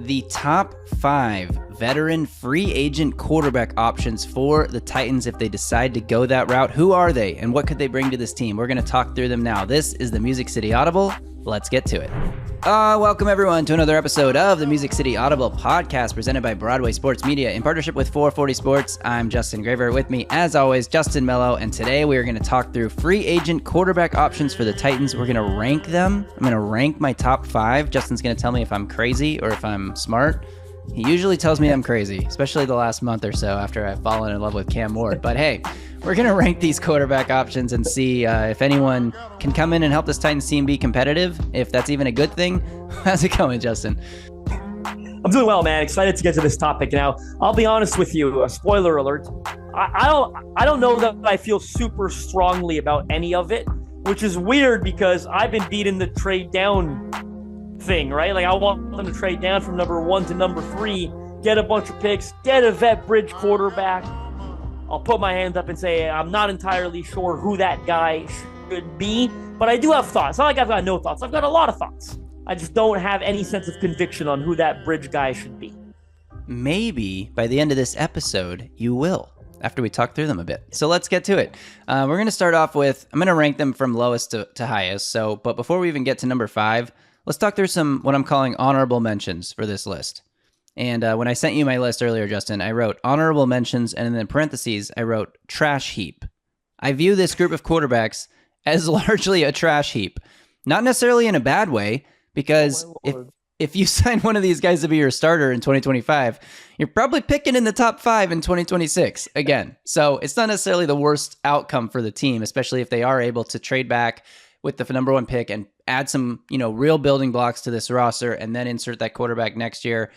the top 5 veteran free agent quarterback options for the Titans if they decide to go that route. Who are they and what could they bring to this team? We're going to talk through them now. This is the Music City Audible. Let's get to it. Welcome everyone to another episode of the Music City Audible podcast presented by Broadway Sports Media in partnership with 440 Sports. I'm Justin Graver. With me, as always, Justin Melo, and today we are going to talk through free agent quarterback options for the Titans. We're going to rank them. I'm going to rank my top 5. Justin's going to tell me if I'm crazy or if I'm smart. He usually tells me I'm crazy, especially the last month or so after I've fallen in love with Cam Ward. But hey, we're going to rank these quarterback options and see if anyone can come in and help this Titans team be competitive, if that's even a good thing. How's it going, Justin? I'm doing well, man. Excited to get to this topic. Now, I'll be honest with you, a spoiler alert. I don't know that I feel super strongly about any of it, which is weird because I've been beating the trade down thing, right? Like I want them to trade down from number 1 to number 3, get a bunch of picks, get a vet bridge quarterback. I'll put my hands up and say I'm not entirely sure who that guy should be, but I do have thoughts. It's not like I've got no thoughts. I've got a lot of thoughts. I just don't have any sense of conviction on who that bridge guy should be. Maybe by the end of this episode, you will, after we talk through them a bit. So let's get to it. We're going to start off with, I'm going to rank them from lowest to highest. But before we even get to number 5, let's talk through some what I'm calling honorable mentions for this list. And when I sent you my list earlier, Justin, I wrote honorable mentions, and in parentheses, I wrote trash heap. I view this group of quarterbacks as largely a trash heap. Not necessarily in a bad way, because if you sign one of these guys to be your starter in 2025, you're probably picking in the top 5 in 2026 again. So it's not necessarily the worst outcome for the team, especially if they are able to trade back with the number 1 pick and add some, real building blocks to this roster and then insert that quarterback next year.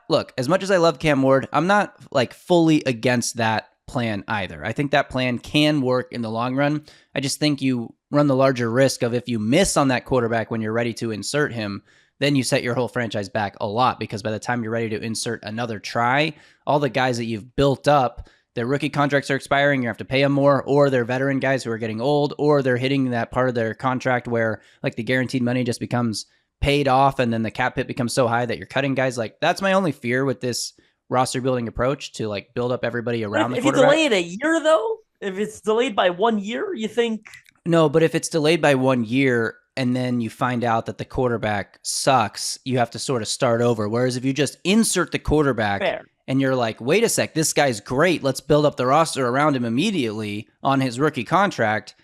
Look, as much as I love Cam Ward, I'm not fully against that plan either. I think that plan can work in the long run. I just think you run the larger risk of if you miss on that quarterback when you're ready to insert him, then you set your whole franchise back a lot because by the time you're ready to insert another try, all the guys that you've built up, their rookie contracts are expiring, you have to pay them more, or they're veteran guys who are getting old, or they're hitting that part of their contract where the guaranteed money just becomes paid off and then the cap hit becomes so high that you're cutting guys. That's my only fear with this roster building approach to build up everybody around the quarterback. If you delay it a year though, if it's delayed by 1 year, you think? No, but if it's delayed by 1 year and then you find out that the quarterback sucks, you have to sort of start over. Whereas if you just insert the quarterback and you're like, wait a sec, this guy's great, let's build up the roster around him immediately on his rookie contract.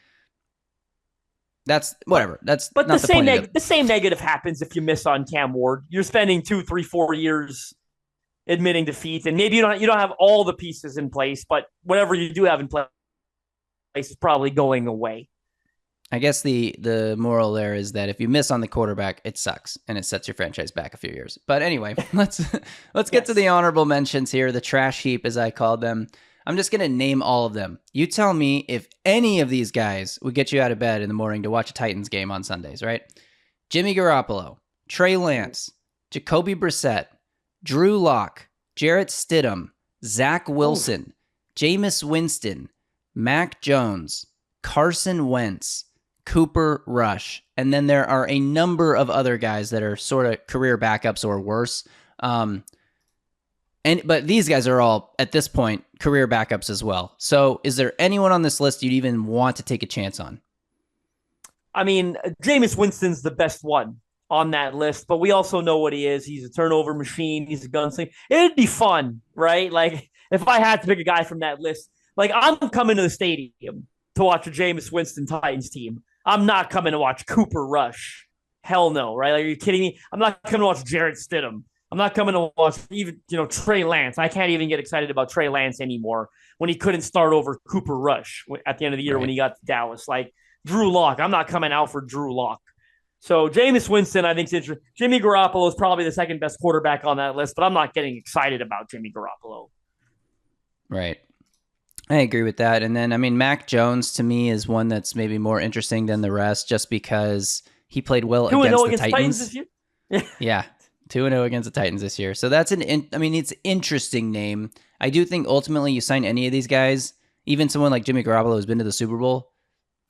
That's whatever. But not the same negative happens if you miss on Cam Ward. You're spending 2, 3, 4 years admitting defeat, and maybe you don't have all the pieces in place, but whatever you do have in place is probably going away. I guess the moral there is that if you miss on the quarterback, it sucks and it sets your franchise back a few years. But anyway, let's get to the honorable mentions here, the trash heap as I called them. I'm just going to name all of them. You tell me if any of these guys would get you out of bed in the morning to watch a Titans game on Sundays, right? Jimmy Garoppolo, Trey Lance, Jacoby Brissett, Drew Lock, Jarrett Stidham, Zach Wilson, Jameis Winston, Mac Jones, Carson Wentz, Cooper Rush, and then there are a number of other guys that are sort of career backups or worse. But these guys are all, at this point, career backups as well. So is there anyone on this list you'd even want to take a chance on? I mean, Jameis Winston's the best one on that list, but we also know what he is. He's a turnover machine. He's a gunslinger. It'd be fun, right? If I had to pick a guy from that list, I'm coming to the stadium to watch a Jameis Winston Titans team. I'm not coming to watch Cooper Rush. Hell no, right? Are you kidding me? I'm not coming to watch Jarrett Stidham. I'm not coming to watch even, Trey Lance. I can't even get excited about Trey Lance anymore when he couldn't start over Cooper Rush at the end of the year when he got to Dallas. Drew Lock. I'm not coming out for Drew Lock. So Jameis Winston, I think, is interesting. Jimmy Garoppolo is probably the second best quarterback on that list, but I'm not getting excited about Jimmy Garoppolo. Right. I agree with that. And then, Mac Jones to me is one that's maybe more interesting than the rest just because he played well against the Titans this year. Yeah. 2-0 against the Titans this year. So that's it's an interesting name. I do think ultimately you sign any of these guys, even someone like Jimmy Garoppolo who's been to the Super Bowl,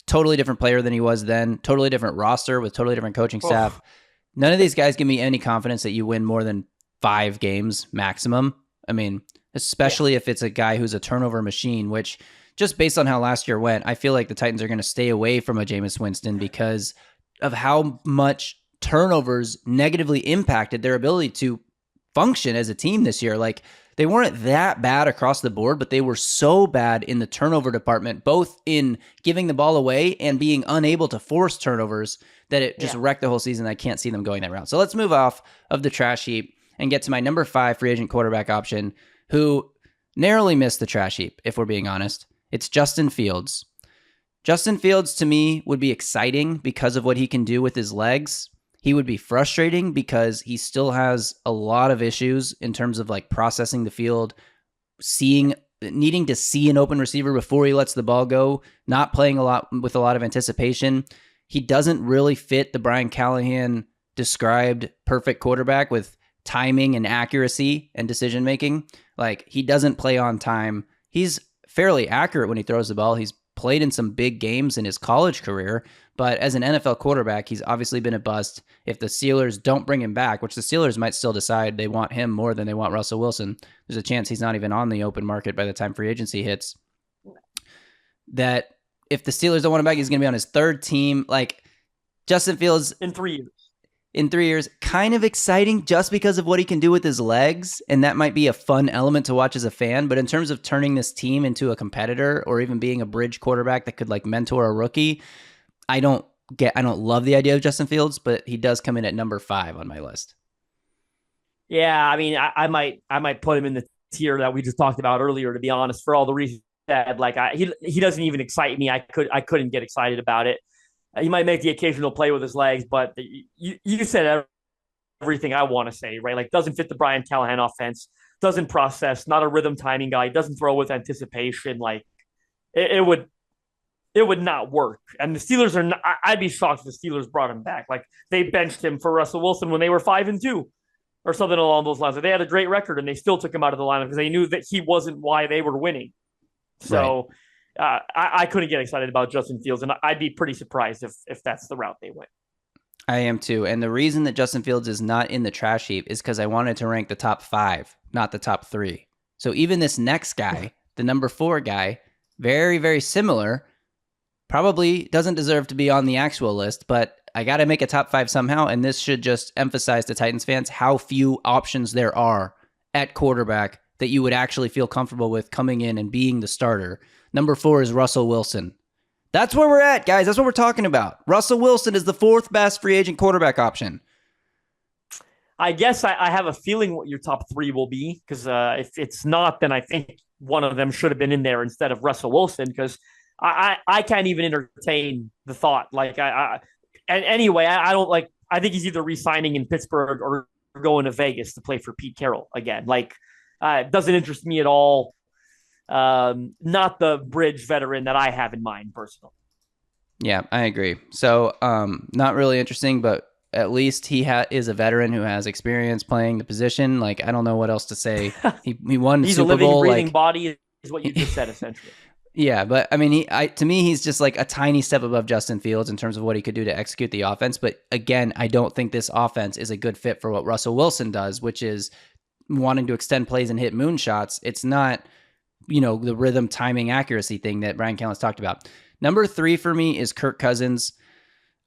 totally different player than he was then, totally different roster with totally different coaching staff. None of these guys give me any confidence that you win more than 5 games maximum. I mean, especially if it's a guy who's a turnover machine, which just based on how last year went, I feel like the Titans are going to stay away from a Jameis Winston because of how much turnovers negatively impacted their ability to function as a team this year. Like, they weren't that bad across the board, but they were so bad in the turnover department, both in giving the ball away and being unable to force turnovers, that it just wrecked the whole season. I can't see them going that route. So let's move off of the trash heap and get to my number 5 free agent quarterback option, who narrowly missed the trash heap, if we're being honest. It's Justin Fields. Justin Fields, to me, would be exciting because of what he can do with his legs. He would be frustrating because he still has a lot of issues in terms of like processing the field, needing to see an open receiver before he lets the ball go, not playing a lot with a lot of anticipation. He doesn't really fit the Brian Callahan described perfect quarterback with timing and accuracy and decision making. Like, he doesn't play on time. He's fairly accurate when he throws the ball. He's played in some big games in his college career, but as an NFL quarterback, he's obviously been a bust. If the Steelers don't bring him back, which the Steelers might still decide they want him more than they want Russell Wilson, there's a chance he's not even on the open market by the time free agency hits. That if the Steelers don't want him back, he's going to be on his 3rd team. Like, Justin Fields in 3 years. In 3 years, kind of exciting just because of what he can do with his legs, and that might be a fun element to watch as a fan. But in terms of turning this team into a competitor or even being a bridge quarterback that could like mentor a rookie, I don't love the idea of Justin Fields, but he does come in at number 5 on my list. Yeah, I mean, I might put him in the tier that we just talked about earlier, to be honest, for all the reasons that he doesn't even excite me. I couldn't get excited about it. He might make the occasional play with his legs, but you said everything I want to say, right? Like, doesn't fit the Brian Callahan offense, doesn't process, not a rhythm timing guy, doesn't throw with anticipation. Like, it would not work. And the Steelers are not, I'd be shocked if the Steelers brought him back. Like, they benched him for Russell Wilson when they were 5-2 or something along those lines. Like, they had a great record and they still took him out of the lineup because they knew that he wasn't why they were winning. So, right. I couldn't get excited about Justin Fields, and I'd be pretty surprised if that's the route they went. I am too. And the reason that Justin Fields is not in the trash heap is because I wanted to rank the top 5, not the top 3. So even this next guy, the number 4 guy, very, very similar, probably doesn't deserve to be on the actual list, but I got to make a top 5 somehow, and this should just emphasize to Titans fans how few options there are at quarterback that you would actually feel comfortable with coming in and being the starter. Number 4 is Russell Wilson. That's where we're at, guys. That's what we're talking about. Russell Wilson is the 4th best free agent quarterback option. I guess I have a feeling what your top 3 will be, because if it's not, then I think one of them should have been in there instead of Russell Wilson, because I can't even entertain the thought. Like, and anyway, I don't like. I think he's either re-signing in Pittsburgh or going to Vegas to play for Pete Carroll again. Like, it doesn't interest me at all. Not the bridge veteran that I have in mind personally. Yeah, I agree. So, not really interesting, but at least he is a veteran who has experience playing the position. Like, I don't know what else to say. He won He's Super a living, Bowl. breathing body is what you just said, essentially. Yeah, but I mean, to me, he's just like a tiny step above Justin Fields in terms of what he could do to execute the offense. But again, I don't think this offense is a good fit for what Russell Wilson does, which is wanting to extend plays and hit moonshots. It's not, the rhythm, timing, accuracy thing that Brian Callahan's talked about. Number 3 for me is Kirk Cousins.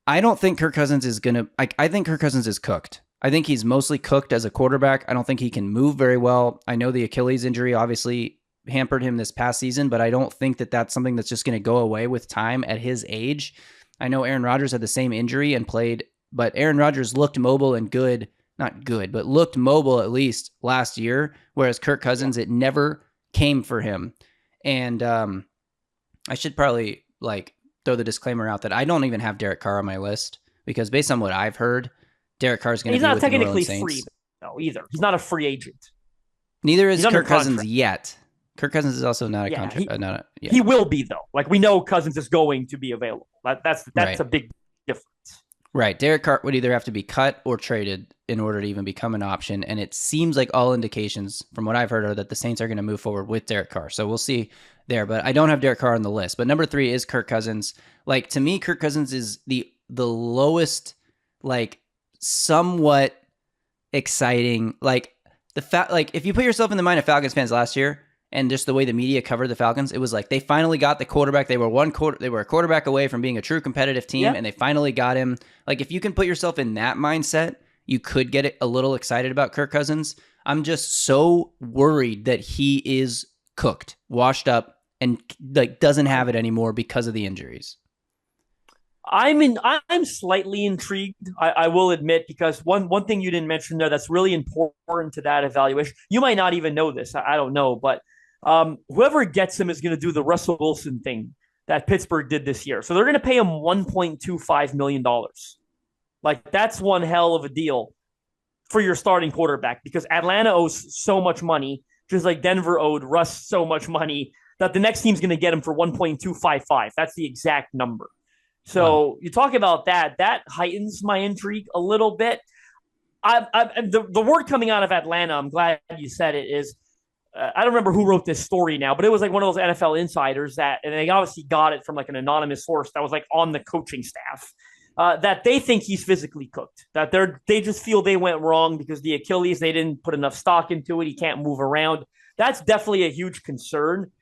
I don't think Kirk Cousins is going to... I think Kirk Cousins is cooked. I think he's mostly cooked as a quarterback. I don't think he can move very well. I know the Achilles injury obviously hampered him this past season, but I don't think that that's something that's just going to go away with time at his age. I know Aaron Rodgers had the same injury and played, but Aaron Rodgers looked mobile and good. Not good, but looked mobile at least last year, whereas Kirk Cousins, it never came for him. And I should probably throw the disclaimer out that I don't even have Derek Carr on my list, because based on what I've heard, Derek Carr is going to be with the New Orleans Saints. He's not technically free, though, either. He's not a free agent. Neither is Kirk Cousins yet. Kirk Cousins is also not a contract. He will be, though. Like, we know Cousins is going to be available. That's right. A big difference. Right. Derek Carr would either have to be cut or traded in order to even become an option. And it seems like all indications from what I've heard are that the Saints are going to move forward with Derek Carr. So we'll see there. But I don't have Derek Carr on the list. But number 3 is Kirk Cousins. Like, to me, Kirk Cousins is the lowest, somewhat exciting. Like, the fact, like, if you put yourself in the mind of Falcons fans last year and just the way the media covered the Falcons, it was like they finally got the quarterback. They were a quarterback away from being a true competitive team, and they finally got him. Like, if you can put yourself in that mindset, you could get a little excited about Kirk Cousins. I'm just so worried that he is cooked, washed up, and like doesn't have it anymore because of the injuries. I'm slightly intrigued. I will admit, because one thing you didn't mention there that's really important to that evaluation. You might not even know this. I don't know, but whoever gets him is going to do the Russell Wilson thing that Pittsburgh did this year. So they're going to pay him $1.25 million. Like, that's one hell of a deal for your starting quarterback, because Atlanta owes so much money, just like Denver owed Russ so much money, that the next team's going to get him for 1.255. That's the exact number. So you talk about that heightens my intrigue a little bit. The word coming out of Atlanta, I'm glad you said it, is I don't remember who wrote this story now, but it was like one of those NFL insiders and they obviously got it from like an anonymous source that was like on the coaching staff, that they think he's physically cooked, that they just feel they went wrong because the Achilles, they didn't put enough stock into it. He can't move around. That's definitely a huge concern.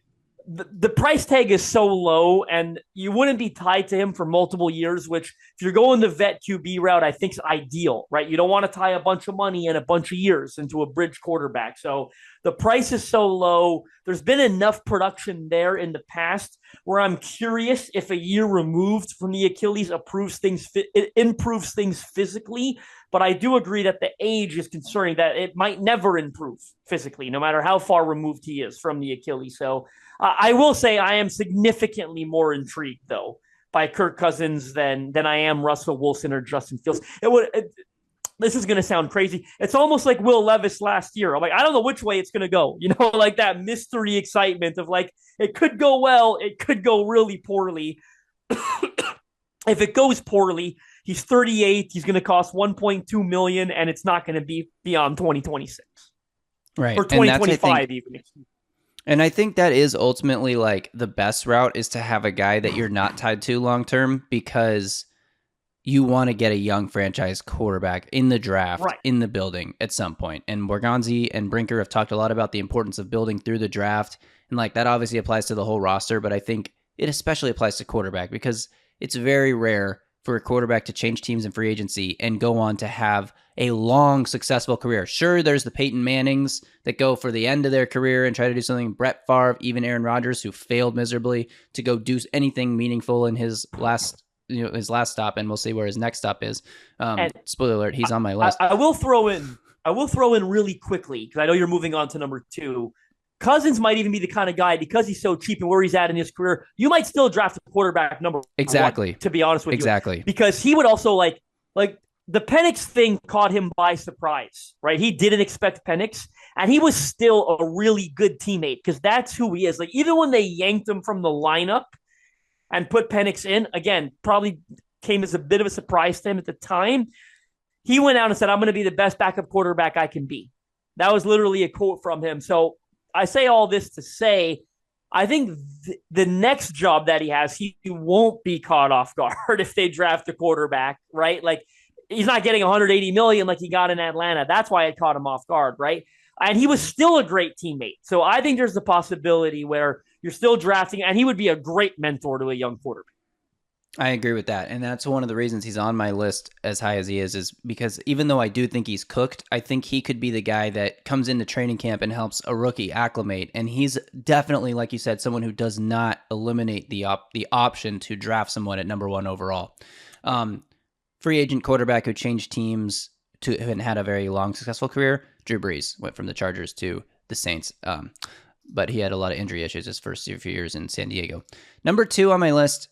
The price tag is so low, and you wouldn't be tied to him for multiple years, which if you're going the vet QB route, I think is ideal, right? You don't want to tie a bunch of money and a bunch of years into a bridge quarterback. So the price is so low. There's been enough production there in the past where I'm curious if a year removed from the Achilles it improves things physically. But I do agree that the age is concerning, that it might never improve physically, no matter how far removed he is from the Achilles. So I will say I am significantly more intrigued, though, by Kirk Cousins than I am Russell Wilson or Justin Fields. This is going to sound crazy. It's almost like Will Levis last year. I'm like, I don't know which way it's going to go. You know, like that mystery excitement of like, it could go well, it could go really poorly. If it goes poorly, he's 38. He's going to cost $1.2 million, and it's not going to be beyond 2026, right? Or 2025 even. And I think that is ultimately like the best route, is to have a guy that you're not tied to long term, because you want to get a young franchise quarterback in the draft, in the building at some point. And Borgonzi and Brinker have talked a lot about the importance of building through the draft. And like that obviously applies to the whole roster, but I think it especially applies to quarterback, because it's very rare for a quarterback to change teams in free agency and go on to have a long, successful career. Sure, there's the Peyton Mannings that go for the end of their career and try to do something. Brett Favre, even Aaron Rodgers, who failed miserably to go do anything meaningful in his last stop, and we'll see where his next stop is. Spoiler alert, he's on my list. I will throw in really quickly, because I know you're moving on to number 2. Cousins might even be the kind of guy, because he's so cheap and where he's at in his career, you might still draft a quarterback number 1, to be honest with you. Because he would also like the Penix thing caught him by surprise, right? He didn't expect Penix, and he was still a really good teammate, because that's who he is. Like, even when they yanked him from the lineup and put Penix in, again, probably came as a bit of a surprise to him at the time, he went out and said, I'm going to be the best backup quarterback I can be. That was literally a quote from him. So I say all this to say, I think the next job that he has, he won't be caught off guard if they draft a quarterback, right? Like, he's not getting $180 million like he got in Atlanta. That's why it caught him off guard, right? And he was still a great teammate. So I think there's the possibility where you're still drafting, and he would be a great mentor to a young quarterback. I agree with that. And that's one of the reasons he's on my list as high as he is because even though I do think he's cooked, I think he could be the guy that comes into training camp and helps a rookie acclimate. And he's definitely, like you said, someone who does not eliminate the option to draft someone at number 1 overall. Free agent quarterback who changed teams and had a very long, successful career. Drew Brees went from the Chargers to the Saints. But he had a lot of injury issues his first few years in San Diego. Number 2 on my list.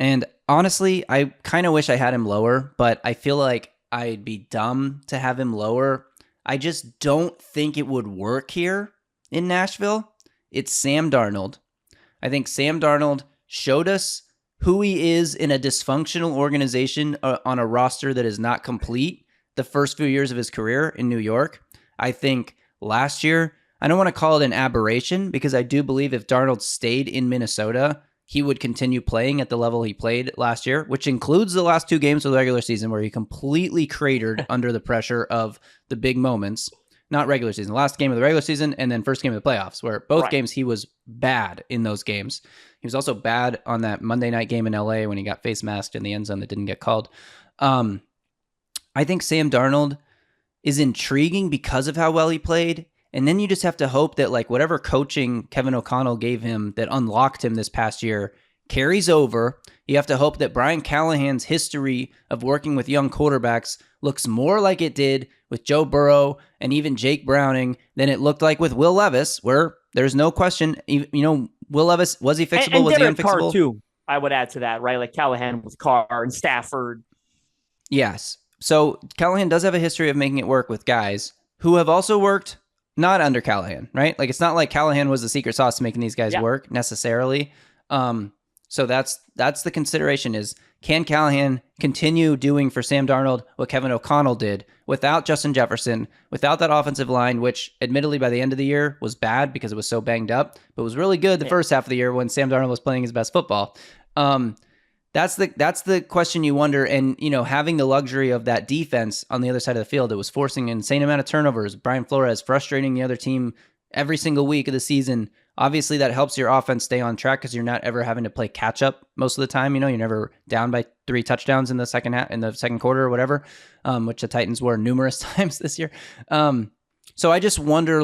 And honestly, I kind of wish I had him lower, but I feel like I'd be dumb to have him lower. I just don't think it would work here in Nashville. It's Sam Darnold. I think Sam Darnold showed us who he is in a dysfunctional organization on a roster that is not complete the first few years of his career in New York. I think last year, I don't want to call it an aberration, because I do believe if Darnold stayed in Minnesota, he would continue playing at the level he played last year, which includes the last 2 games of the regular season where he completely cratered under the pressure of the big moments. not regular season, last game of the regular season, and then first game of the playoffs, where both games he was bad in those games. He was also bad on that Monday night game in LA when he got face masked in the end zone that didn't get called. I think Sam Darnold is intriguing because of how well he played. And then you just have to hope that like whatever coaching Kevin O'Connell gave him that unlocked him this past year carries over. You have to hope that Brian Callahan's history of working with young quarterbacks looks more like it did with Joe Burrow and even Jake Browning than it looked like with Will Levis, where there's no question, Will Levis, was he fixable? And was Derek he unfixable? Carr too, I would add to that, right? Like Callahan with Carr and Stafford. Yes. So Callahan does have a history of making it work with guys who have also worked not under Callahan, right? Like it's not like Callahan was the secret sauce to making these guys work necessarily. So that's the consideration is, can Callahan continue doing for Sam Darnold what Kevin O'Connell did without Justin Jefferson, without that offensive line, which admittedly by the end of the year was bad because it was so banged up, but was really good the first half of the year when Sam Darnold was playing his best football. That's the question you wonder. And, having the luxury of that defense on the other side of the field, it was forcing an insane amount of turnovers. Brian Flores frustrating the other team every single week of the season. Obviously, that helps your offense stay on track because you're not ever having to play catch up most of the time. You're never down by 3 touchdowns in the second quarter or whatever, which the Titans were numerous times this year. So I just wonder,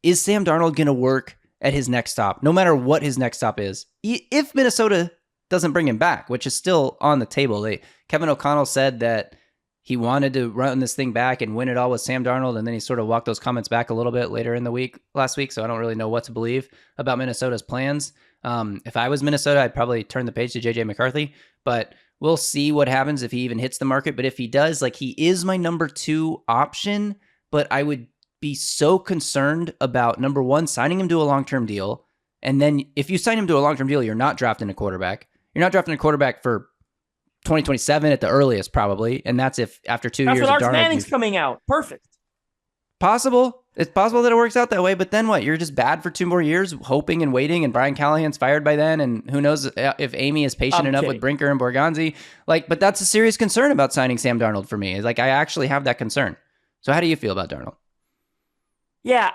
is Sam Darnold going to work at his next stop, no matter what his next stop is? If Minnesota doesn't bring him back, which is still on the table. Kevin O'Connell said that he wanted to run this thing back and win it all with Sam Darnold, and then he sort of walked those comments back a little bit later in the last week, so I don't really know what to believe about Minnesota's plans. If I was Minnesota, I'd probably turn the page to J.J. McCarthy, but we'll see what happens if he even hits the market. But if he does, he is my number 2 option, but I would be so concerned about, number 1, signing him to a long-term deal, and then if you sign him to a long-term deal, you're not drafting a quarterback. You're not drafting a quarterback for 2027 at the earliest, probably, and that's if after 2 years of Arch Darnold, Manning's coming out. Perfect. Possible. It's possible that it works out that way, but then what? You're just bad for 2 more years, hoping and waiting, and Brian Callahan's fired by then, and who knows if Amy is patient enough with Brinker and Borgonzi. But that's a serious concern about signing Sam Darnold for me. I actually have that concern. So how do you feel about Darnold? Yeah,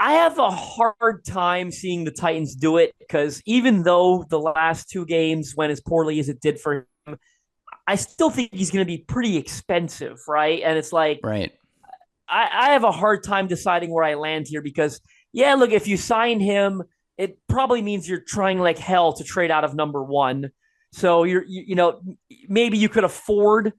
I have a hard time seeing the Titans do it because even though the last 2 games went as poorly as it did for him, I still think he's going to be pretty expensive, right? And it's right. I have a hard time deciding where I land here because, look, if you sign him, it probably means you're trying like hell to trade out of number 1. So maybe you could afford,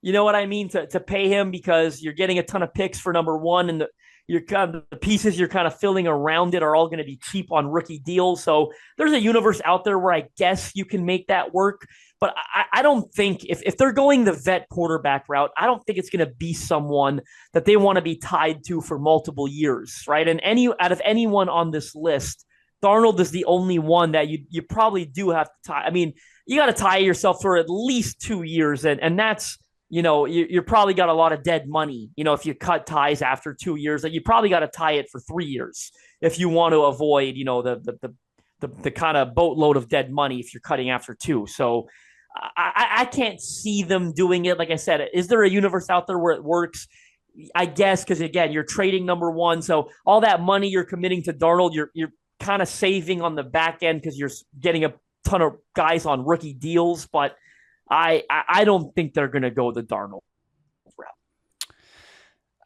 to pay him because you're getting a ton of picks for number 1 and the pieces you're kind of filling around it are all going to be cheap on rookie deals. So there's a universe out there where I guess you can make that work. But I don't think if they're going the vet quarterback route, I don't think it's going to be someone that they want to be tied to for multiple years, right? And out of anyone on this list, Darnold is the only one that you probably do have to tie. I mean, you got to tie yourself for at least 2 years, and that's, you're probably got a lot of dead money. If you cut ties after 2 years, that you probably got to tie it for 3 years if you want to avoid, the kind of boatload of dead money if you're cutting after 2. So I can't see them doing it. Like I said, is there a universe out there where it works? I guess because again, you're trading number 1, so all that money you're committing to Darnold, you're kind of saving on the back end because you're getting a ton of guys on rookie deals, but I don't think they're going to go the Darnold route.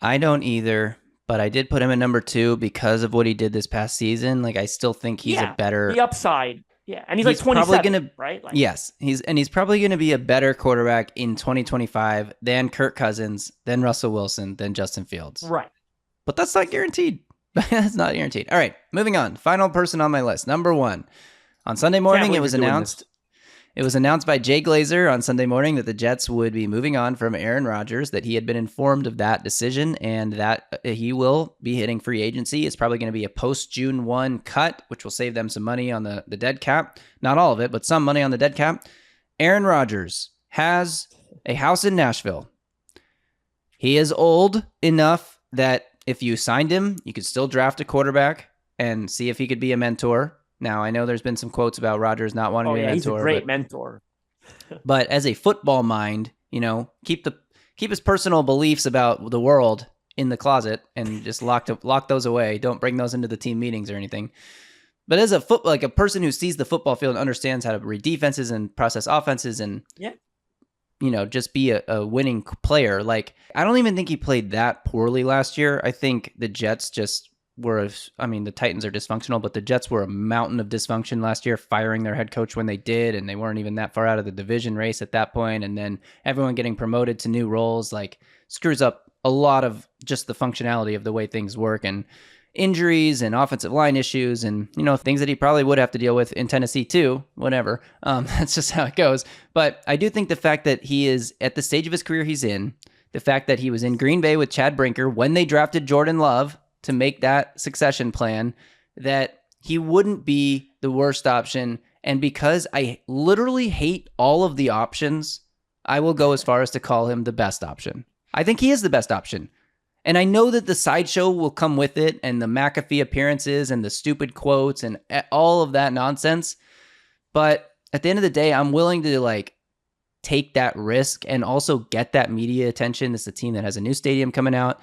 I don't either, but I did put him at number 2 because of what he did this past season. I still think he's a better... the upside. Yeah, and he's 27, right? Yes, he's probably going to be a better quarterback in 2025 than Kirk Cousins, than Russell Wilson, than Justin Fields. Right. But that's not guaranteed. That's not guaranteed. All right, moving on. Final person on my list, number 1. On Sunday morning, it was announced... It was announced by Jay Glazer on Sunday morning that the Jets would be moving on from Aaron Rodgers, that he had been informed of that decision and that he will be hitting free agency. It's probably going to be a post-June 1 cut, which will save them some money on the dead cap. Not all of it, but some money on the dead cap. Aaron Rodgers has a house in Nashville. He is old enough that if you signed him, you could still draft a quarterback and see if he could be a mentor. Now, I know there's been some quotes about Rodgers not wanting to be a mentor. He's a great mentor. But as a football mind, keep his personal beliefs about the world in the closet and just lock those away. Don't bring those into the team meetings or anything. But as a like a person who sees the football field and understands how to read defenses and process offenses and just be a winning player, like I don't even think he played that poorly last year. I think the Jets just were, the Titans are dysfunctional, but the Jets were a mountain of dysfunction last year, firing their head coach when they did, and they weren't even that far out of the division race at that point. And then everyone getting promoted to new roles, like screws up a lot of just the functionality of the way things work, and injuries and offensive line issues and, things that he probably would have to deal with in Tennessee too, whatever. That's just how it goes. But I do think the fact that he is at the stage of his career he's in, the fact that he was in Green Bay with Chad Brinker when they drafted Jordan Love to make that succession plan, that he wouldn't be the worst option. And because I literally hate all of the options, I will go as far as to call him the best option. I think he is the best option. And I know that the sideshow will come with it and the McAfee appearances and the stupid quotes and all of that nonsense. But at the end of the day, I'm willing to take that risk and also get that media attention. This is a team that has a new stadium coming out.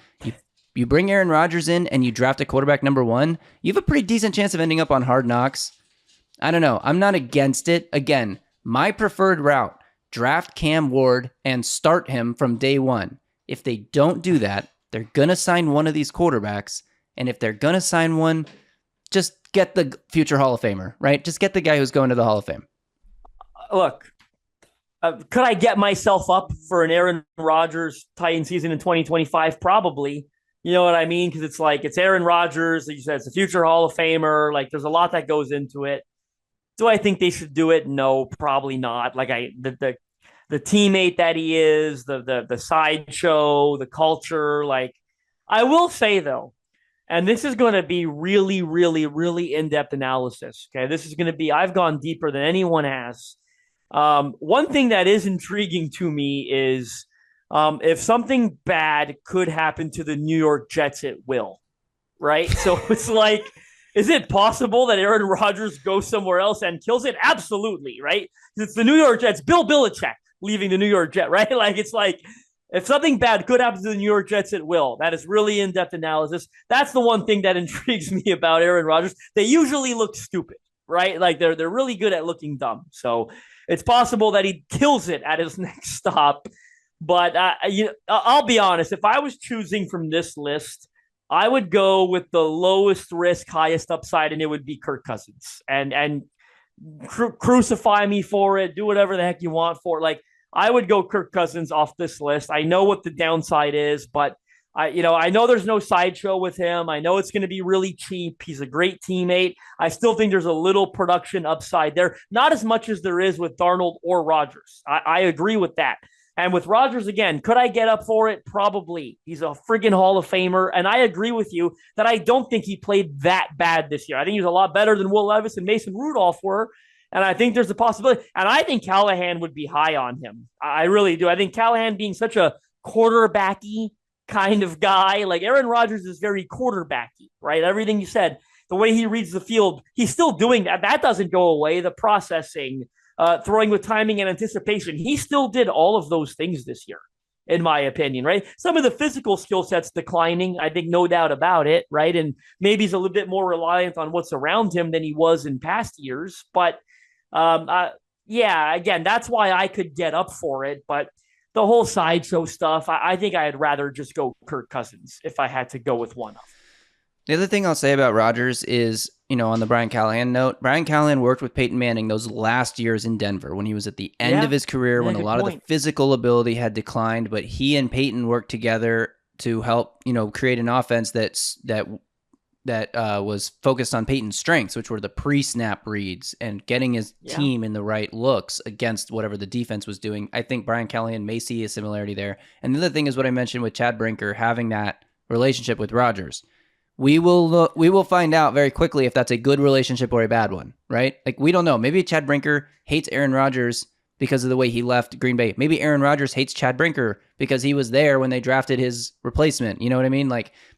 You bring Aaron Rodgers in and you draft a quarterback number 1, you have a pretty decent chance of ending up on Hard Knocks. I don't know. I'm not against it. Again, my preferred route, draft Cam Ward and start him from day 1. If they don't do that, they're going to sign one of these quarterbacks. And if they're going to sign one, just get the future Hall of Famer, right? Just get the guy who's going to the Hall of Fame. Look, could I get myself up for an Aaron Rodgers Titan season in 2025? Probably. You know what I mean? Because it's Aaron Rodgers. Like you said, it's a future Hall of Famer. Like there's a lot that goes into it. Do I think they should do it? No, probably not. The teammate that he is, the sideshow, the culture. Like I will say though, and this is going to be really, really, really in-depth analysis. Okay, this is going to be. I've gone deeper than anyone has. One thing that is intriguing to me is. If something bad could happen to the New York Jets, it will, right? So it's is it possible that Aaron Rodgers goes somewhere else and kills it? Absolutely, right? It's the New York Jets, Bill Belichick leaving the New York Jets, right? If something bad could happen to the New York Jets, it will. That is really in-depth analysis. That's the one thing that intrigues me about Aaron Rodgers. They usually look stupid, right? They're really good at looking dumb. So it's possible that he kills it at his next stop. But I'll be honest. If I was choosing from this list, I would go with the lowest risk, highest upside, and it would be Kirk Cousins. And crucify me for it. Do whatever the heck you want for it. I would go Kirk Cousins off this list. I know what the downside is, but I know there's no sideshow with him. I know it's going to be really cheap. He's a great teammate. I still think there's a little production upside there, not as much as there is with Darnold or Rodgers. I agree with that. And with Rodgers, again, could I get up for it? Probably. He's a friggin' Hall of Famer. And I agree with you that I don't think he played that bad this year. I think he was a lot better than Will Levis and Mason Rudolph were. And I think there's a possibility. And I think Callahan would be high on him. I really do. I think Callahan being such a quarterbacky kind of guy, Aaron Rodgers is very quarterbacky, right? Everything you said, the way he reads the field, he's still doing that. That doesn't go away. The processing, throwing with timing and anticipation. He still did all of those things this year, in my opinion, right? Some of the physical skill sets declining, I think no doubt about it, right? And maybe he's a little bit more reliant on what's around him than he was in past years. But again, that's why I could get up for it. But the whole sideshow stuff, I think I'd rather just go Kirk Cousins if I had to go with one of. The other thing I'll say about Rodgers is, on the Brian Callahan note, Brian Callahan worked with Peyton Manning those last years in Denver when he was at the end of his career, when a lot of the physical ability had declined, but he and Peyton worked together to help, create an offense that was focused on Peyton's strengths, which were the pre-snap reads and getting his team in the right looks against whatever the defense was doing. I think Brian Callahan may see a similarity there. And the other thing is what I mentioned with Chad Brinker having that relationship with Rodgers. We will find out very quickly if that's a good relationship or a bad one, right? We don't know. Maybe Chad Brinker hates Aaron Rodgers because of the way he left Green Bay. Maybe Aaron Rodgers hates Chad Brinker because he was there when they drafted his replacement. You know what I mean?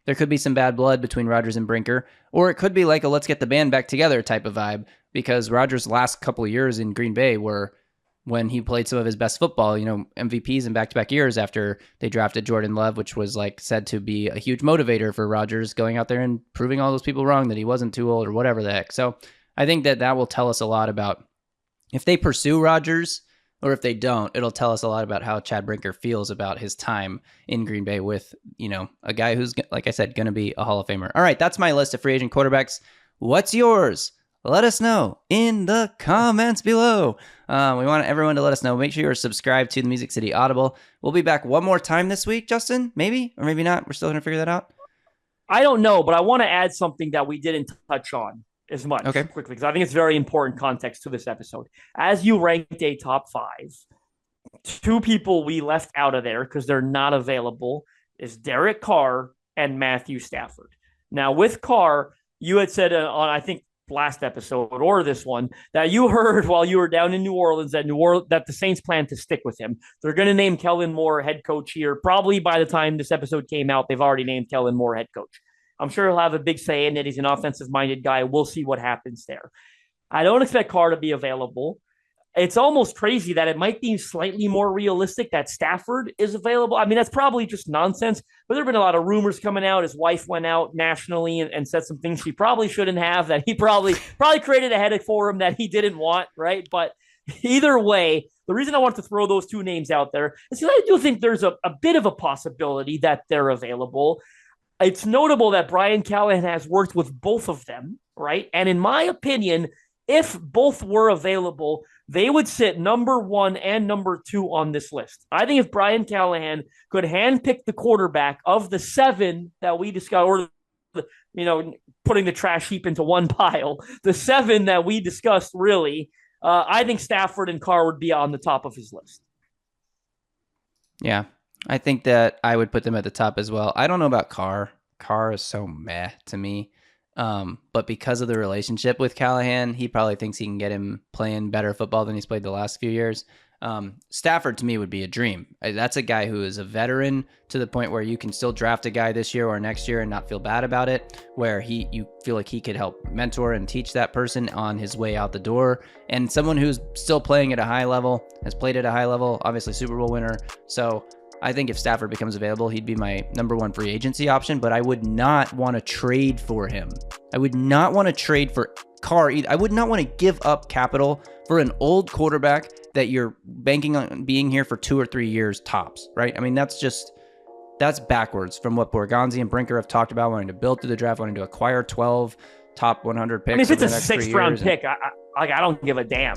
There could be some bad blood between Rodgers and Brinker, or it could be a let's get the band back together type of vibe, because Rodgers' last couple of years in Green Bay were when he played some of his best football, MVPs in back-to-back years after they drafted Jordan Love, which was said to be a huge motivator for Rodgers going out there and proving all those people wrong that he wasn't too old or whatever the heck. So I think that will tell us a lot about if they pursue Rodgers or if they don't, it'll tell us a lot about how Chad Brinker feels about his time in Green Bay with, a guy who's, like I said, going to be a Hall of Famer. All right, that's my list of free agent quarterbacks. What's yours? Let us know in the comments below. We want everyone to let us know. Make sure you're subscribed to the Music City Audible. We'll be back one more time this week, Justin. Maybe, or maybe not. We're still going to figure that out. I don't know, but I want to add something that we didn't touch on as much quickly, because I think it's very important context to this episode. As you ranked a top 5, 2 people we left out of there because they're not available is Derek Carr and Matthew Stafford. Now, with Carr, you had said on, I think, last episode or this one, that you heard while you were down in New Orleans that the Saints plan to stick with him. They're going to name Kellen Moore head coach here. Probably by the time this episode came out, they've already named Kellen Moore head coach. I'm sure he'll have a big say in it. He's an offensive-minded guy. We'll see what happens there. I don't expect Carr to be available. It's almost crazy that it might be slightly more realistic that Stafford is available. I mean, that's probably just nonsense, but there have been a lot of rumors coming out. His wife went out nationally and said some things she probably shouldn't have, that he probably created a headache for him that he didn't want, right? But either way, the reason I want to throw those 2 names out there is because I do think there's a bit of a possibility that they're available. It's notable that Brian Callahan has worked with both of them, right? And in my opinion, if both were available, they would sit number 1 and number 2 on this list. I think if Brian Callahan could handpick the quarterback of the 7 that we discussed, or, putting the trash heap into one pile, the 7 that we discussed, really, I think Stafford and Carr would be on the top of his list. Yeah, I think that I would put them at the top as well. I don't know about Carr. Carr is so meh to me. But because of the relationship with Callahan, he probably thinks he can get him playing better football than he's played the last few years. Stafford to me would be a dream. That's a guy who is a veteran to the point where you can still draft a guy this year or next year and not feel bad about it, where you feel like he could help mentor and teach that person on his way out the door, and someone who's still playing at a high level, has played at a high level, obviously Super Bowl winner. So I think if Stafford becomes available, he'd be my number 1 free agency option, but I would not want to trade for him. I would not want to trade for Carr either. I would not want to give up capital for an old quarterback that you're banking on being here for 2 or 3 years tops, right? I mean, that's backwards from what Borgonzi and Brinker have talked about, wanting to build through the draft, wanting to acquire 12 top 100 picks. I mean, if it's a 6th round pick, I don't give a damn.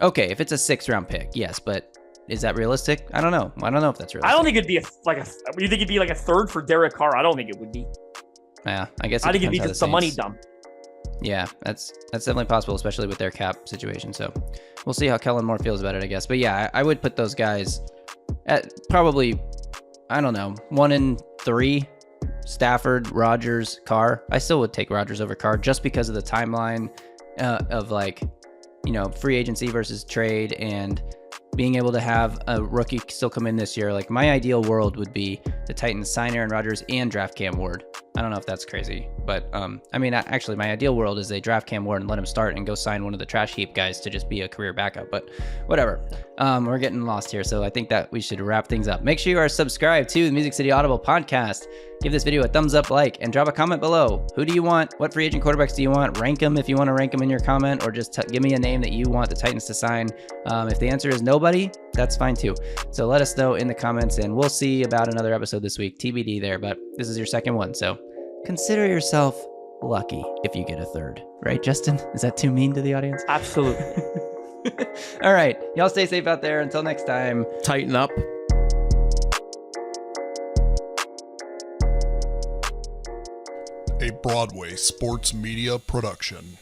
Okay, if it's a 6th round pick, yes, but is that realistic? I don't know. I don't know if that's realistic. I don't think it'd be you think it'd be like a 3rd for Derek Carr? I don't think it would be. Yeah, I guess I think it'd be just a money dump. Yeah, that's definitely possible, especially with their cap situation. So we'll see how Kellen Moore feels about it, I guess. But yeah, I would put those guys at probably, I don't know, 1 and 3, Stafford, Rodgers, Carr. I still would take Rodgers over Carr just because of the timeline of free agency versus trade and being able to have a rookie still come in this year. Like, my ideal world would be the Titans sign Aaron Rodgers and draft Cam Ward. I don't know if that's crazy, but actually my ideal world is they draft Cam Ward and let him start and go sign one of the Trash Heap guys to just be a career backup, but whatever. We're getting lost here, so I think that we should wrap things up. Make sure you are subscribed to the Music City Audible podcast. Give this video a thumbs up, like, and drop a comment below. Who do you want? What free agent quarterbacks do you want? Rank them if you want to rank them in your comment, or just give me a name that you want the Titans to sign. If the answer is nobody, that's fine too. So let us know in the comments, and we'll see about another episode this week. TBD there, but this is your 2nd one, so consider yourself lucky if you get a 3rd. Right, Justin? Is that too mean to the audience? Absolutely. All right. Y'all stay safe out there. Until next time. Tighten up. A Broadway sports media production.